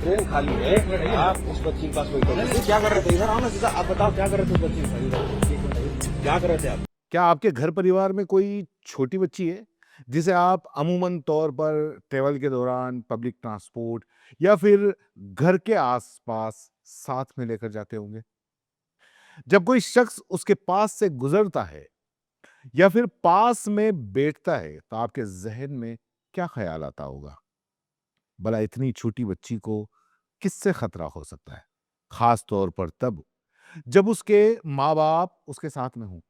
Train खाली है, आप उस बच्ची के पास कोई कर क्या कर रहे थे इधर? आओ ना सीधा, आप बताओ क्या कर रहे थे उस बच्ची के साथ? क्या कर रहे थे आप? क्या आपके घर परिवार में कोई छोटी बच्ची है जिसे आप अमूमन तौर पर ट्रेवल के दौरान पब्लिक ट्रांसपोर्ट या फिर घर के आसपास साथ में लेकर जाते होंगे? जब कोई शख्स उसके पास से गुजरता है या फिर पास में बैठता है तो आपके जहन में क्या ख्याल आता होगा? भला इतनी छोटी बच्ची को किससे खतरा हो सकता है, खास तौर पर तब जब उसके माँ बाप उसके साथ में हों।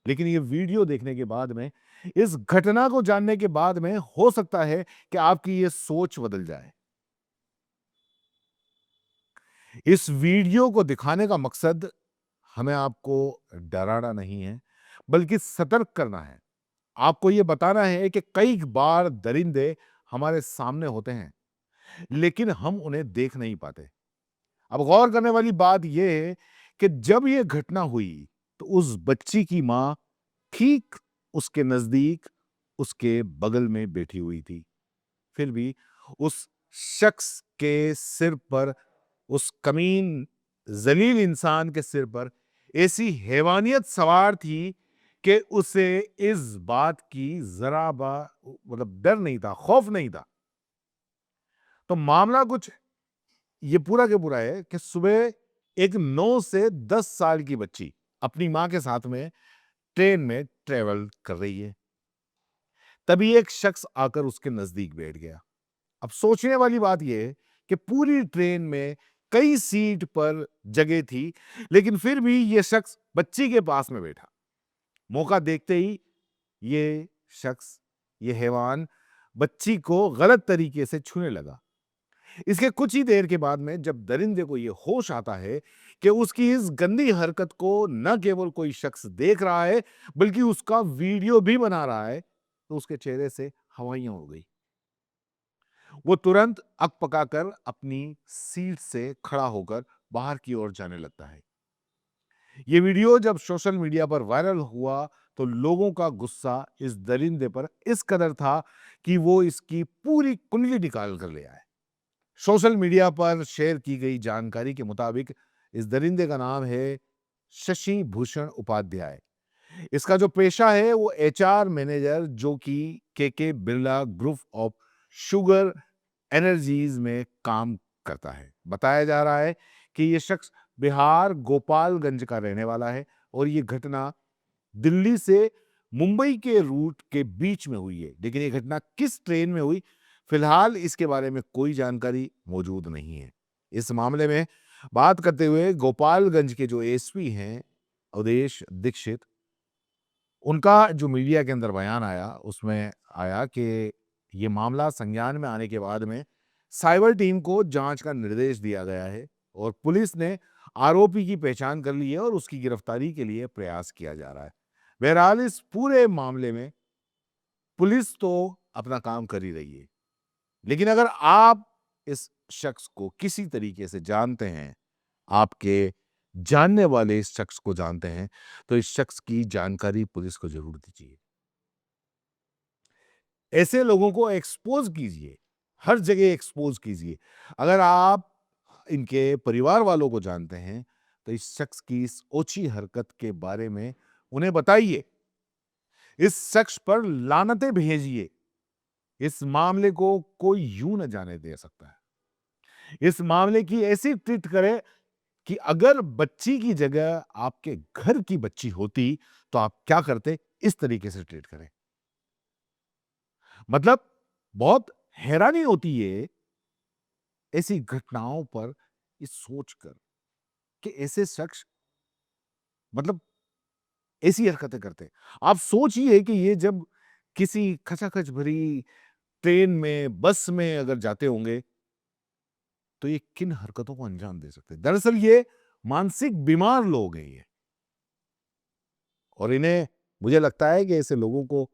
लेकिन ये वीडियो देखने के बाद में, इस घटना को जानने के बाद में हो सकता है कि आपकी ये सोच बदल जाए। इस वीडियो को दिखाने का मकसद हमें आपको डराना नहीं है, बल्कि सतर्क करना है। आपको ये बताना है कि कई बार दरिंदे हमारे सामने होते हैं, लेकिन हम उन्हें देख नहीं पाते। अब गौर करने वाली बात यह है कि जब ये घटना हुई, तो उस बच्ची की माँ ठीक उसके नजदीक, उसके बगल में बैठी हुई थी। फिर भी उस शख्स के सिर पर, उस कमीन जलील इंसान के सिर पर ऐसी हैवानियत सवार थी कि उसे इस बात की जरा बा मतलब डर नहीं था, खौफ नहीं था। तो मामला कुछ ये पूरा के पूरा है कि सुबह एक 9 से 10 साल की बच्ची अपनी मां के साथ में ट्रेन में ट्रेवल कर रही है। तभी एक शख्स आकर उसके नजदीक बैठ गया। अब सोचने वाली बात यह है कि पूरी ट्रेन में कई सीट पर जगह थी, लेकिन फिर भी यह शख्स बच्ची के पास में बैठा। मौका देखते ही ये शख्स, ये हैवान बच्ची को गलत तरीके से छूने लगा। इसके कुछ ही देर के बाद में जब दरिंदे को यह होश आता है कि उसकी इस गंदी हरकत को न केवल कोई शख्स देख रहा है, बल्कि उसका वीडियो भी बना रहा है, तो उसके चेहरे से हवाइयां उड़ गई। वो तुरंत अकपकाकर अपनी सीट से खड़ा होकर बाहर की ओर जाने लगता है। ये वीडियो जब सोशल मीडिया पर वायरल हुआ, तो लोगों का गुस्सा इस दरिंदे पर इस कदर था कि वो इसकी पूरी कुंडली निकाल कर ले आए। सोशल मीडिया पर शेयर की गई जानकारी के मुताबिक इस दरिंदे का नाम है शशि भूषण उपाध्याय। इसका जो पेशा है वो एचआर मैनेजर, जो कि के Birla group of sugar energies में काम करता है। बताया जा रहा है कि ये शख्स बिहार गोपालगंज का रहने वाला है और ये घटना दिल्ली से मुंबई के रूट के बीच में हुई है। लेकिन ये घटना किस ट्रेन में हुई, फिलहाल इसके बारे में कोई जानकारी मौजूद नहीं है। इस मामले में बात करते हुए गोपालगंज के जो एसपी हैं, अवधेश दीक्षित, उनका जो मीडिया के अंदर बयान आया, उसमें आया कि ये मामला संज्ञान में आने के बाद में साइबर टीम को जांच का निर्देश दिया गया है और पुलिस ने आरोपी की पहचान कर ली है और उसकी गिरफ्तारी के लिए प्रयास किया जा रहा है। बहरहाल इस पूरे मामले में पुलिस तो अपना काम कर ही रही है, लेकिन अगर आप इस शख्स को किसी तरीके से जानते हैं, आपके जानने वाले इस शख्स को जानते हैं, तो इस शख्स की जानकारी पुलिस को जरूर दीजिए। ऐसे लोगों को एक्सपोज कीजिए, हर जगह एक्सपोज कीजिए। अगर आप इनके परिवार वालों को जानते हैं, तो इस शख्स की इस ओछी हरकत के बारे में उन्हें बताइए। इस शख्स पर लानतें भेजिए। इस मामले को कोई यूं न जाने दे सकता है। इस मामले की ऐसी ट्रीट करें कि अगर बच्ची की जगह आपके घर की बच्ची होती, तो आप क्या करते? इस तरीके से ट्रीट करें। मतलब बहुत हैरानी होती है ऐसी घटनाओं पर ये सोचकर कि ऐसे शख्स मतलब ऐसी हरकतें करते हैं। आप सोचिए कि ये जब किसी खचाखच भरी ट्रेन में, बस में अगर जाते होंगे, तो ये किन हरकतों को अंजाम दे सकते हैं। दरअसल ये मानसिक बीमार लोग हैं ये, और इन्हें, मुझे लगता है कि ऐसे लोगों को,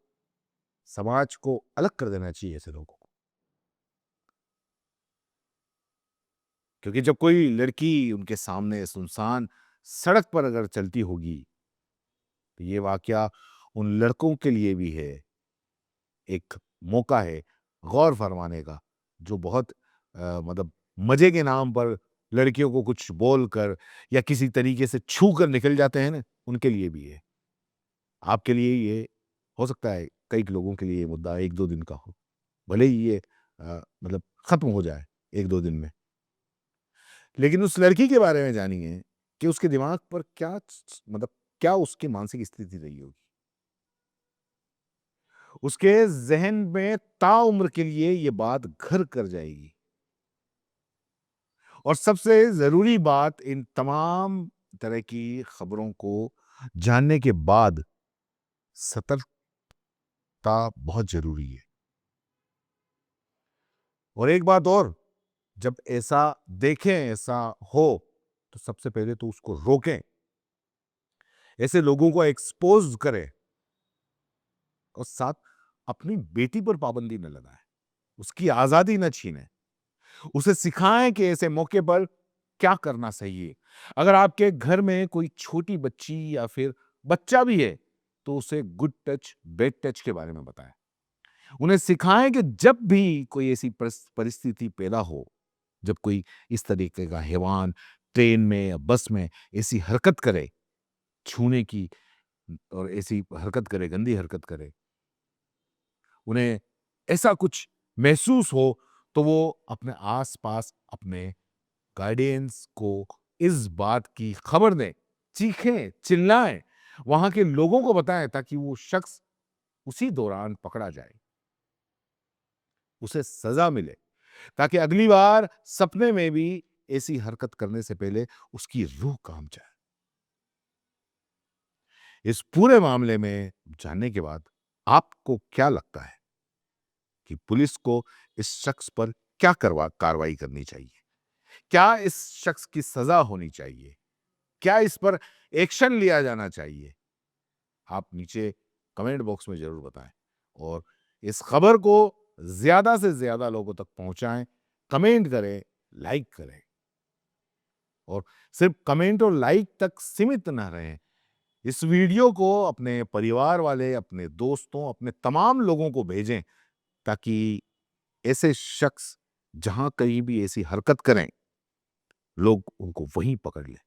समाज को अलग कर देना चाहिए ऐसे लोगों को। क्योंकि जब कोई लड़की उनके सामने सुनसान सड़क पर अगर चलती होगी, तो ये वाकया उन लड़कों के लिए भी है एक मौका है गौर फरमाने का, जो बहुत मतलब मजे के नाम पर लड़कियों को कुछ बोलकर या किसी तरीके से छू कर निकल जाते हैं ना, उनके लिए भी है। आपके लिए ये हो सकता है, कई लोगों के लिए ये मुद्दा 1-2 दिन का हो। भले ही ये मतलब खत्म हो जाए 1-2 दिन में। लेकिन उस लड़की के बारे में जानिए कि उसके दिमाग पर मतलब क्या उसकी मानसिक स्थिति रही होगी। उसके ज़हन में ताउम्र के लिए ये बात घर कर जाएगी। और सबसे ज़रूरी बात, इन तमाम तरह की खबरों को जानने के बाद सतर्कता बहुत ज़रूरी है। और एक बात और, जब ऐसा देखें, ऐसा हो, तो सबसे पहले तो उसको रोकें। ऐसे लोगों को एक्सपोज़ करें और साथ अपनी बेटी पर पाबंदी न लगाएँ, उसकी आज़ादी न छीनें। उसे सिखाएँ कि ऐसे मौके पर क्या करना सही है। अगर आपके घर में कोई छोटी बच्ची या फिर बच्चा भी है, तो उसे गुड टच, बैड टच के बारे में बताएँ। उन्हें सिखाएँ कि जब भी कोई ऐसी परिस्थिति पैदा हो, जब कोई इस तरीके का हैवान ट्रेन में या बस में ऐसी हरकत करे, छूने की और ऐसी हरकत करे, गंदी हरकत करे, उन्हें ऐसा कुछ महसूस हो, तो वो अपने आस-पास अपने गार्डियंस को इस बात की खबर दें, चीखें, चिल्लाएँ, वहाँ के लोगों को बताएँ ताकि वो शख्स उसी दौरान पकड़ा जाए, उसे सज़ा मिले, ताकि अगली बार सपने में भी ऐसी हरकत करने से पहले उसकी रूह काँप जाए। इस पूरे मामले में जानने के बाद आपको क्या लगता है कि पुलिस को इस शख्स पर क्या कार्रवाई करनी चाहिए? क्या इस शख्स की सज़ा होनी चाहिए? क्या इस पर एक्शन लिया जाना चाहिए? आप नीचे कमेंट बॉक्स में ज़रूर बताएँ और इस खबर को ज़्यादा से ज़्यादा लोगों तक पहुँचाएँ, कमेंट करें, लाइक करें और सिर्फ़ कमेंट और लाइक तक सीमित ना रहें। इस वीडियो को अपने परिवार वाले, अपने दोस्तों, अपने तमाम लोगों को भेजें ताकि ऐसे शख्स जहाँ कहीं भी ऐसी हरकत करें, लोग उनको वहीं पकड़ लें।